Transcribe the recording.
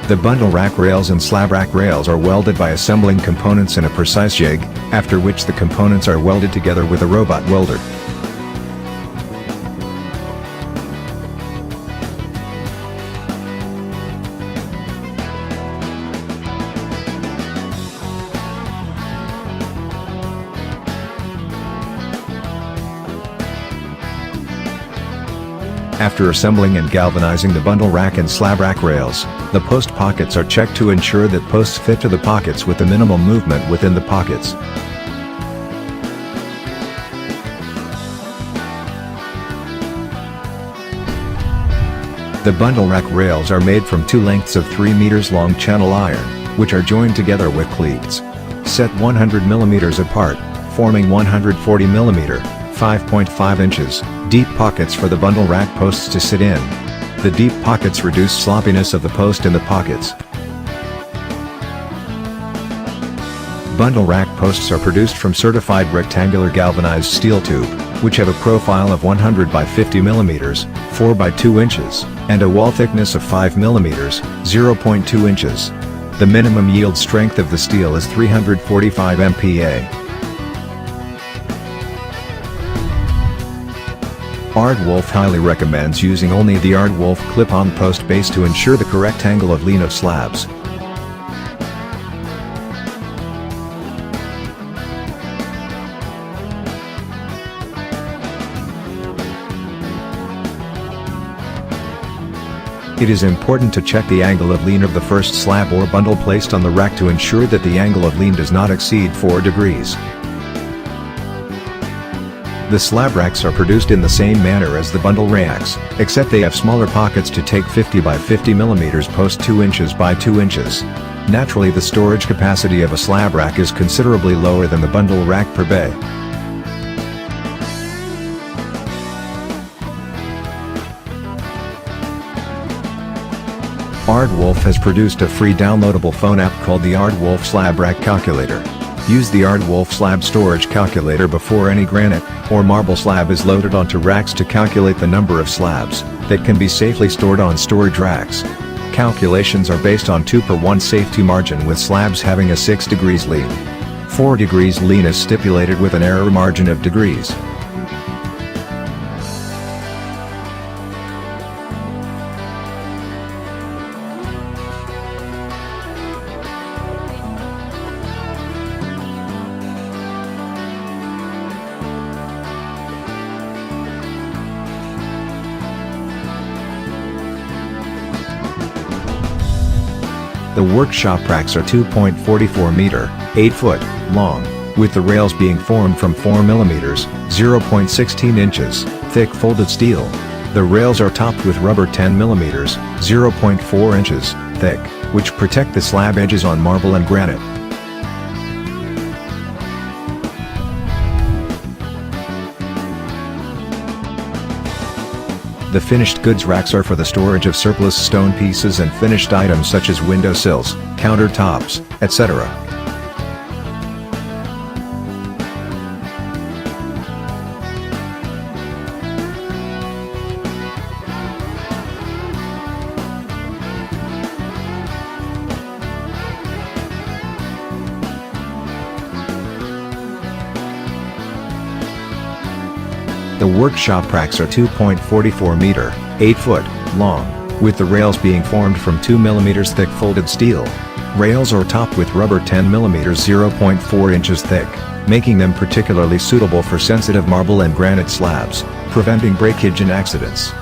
The bundle rack rails and slab rack rails are welded by assembling components in a precise jig, after which the components are welded together with a robot welder. After assembling and galvanizing the bundle rack and slab rack rails, the post pockets are checked to ensure that posts fit to the pockets with the minimal movement within the pockets. The bundle rack rails are made from two lengths of 3 meters long channel iron, which are joined together with cleats. Set 100 mm apart, forming 140 mm, 5.5 inches, deep pockets for the bundle rack posts to sit in. The deep pockets reduce sloppiness of the post in the pockets. Bundle rack posts are produced from certified rectangular galvanized steel tube, which have a profile of 100 by 50 mm, 4 by 2 inches, and a wall thickness of 5 mm, 0.2 inches. The minimum yield strength of the steel is 345 MPa. Aardwolf highly recommends using only the Aardwolf clip-on post base to ensure the correct angle of lean of slabs. It is important to check the angle of lean of the first slab or bundle placed on the rack to ensure that the angle of lean does not exceed 4 degrees. The slab racks are produced in the same manner as the bundle racks, except they have smaller pockets to take 50 by 50 mm post 2 inches by 2 inches. Naturally, the storage capacity of a slab rack is considerably lower than the bundle rack per bay. Aardwolf has produced a free downloadable phone app called the Aardwolf Slab Rack Calculator. Use the Aardwolf Slab Storage Calculator before any granite or marble slab is loaded onto racks to calculate the number of slabs that can be safely stored on storage racks. Calculations are based on 2:1 safety margin, with slabs having a 6 degrees lean. 4 degrees lean is stipulated with an error margin of degrees. The workshop racks are 2.44 meter, 8 foot, long, with the rails being formed from 4 mm, 0.16 inches, thick folded steel. The rails are topped with rubber 10 mm, 0.4 inches, thick, which protect the slab edges on marble and granite. The finished goods racks are for the storage of surplus stone pieces and finished items such as window sills, countertops, etc. The workshop racks are 2.44 meter, 8 foot, long, with the rails being formed from 2 mm thick folded steel. Rails are topped with rubber 10 mm, 0.4 inches thick, making them particularly suitable for sensitive marble and granite slabs, preventing breakage and accidents.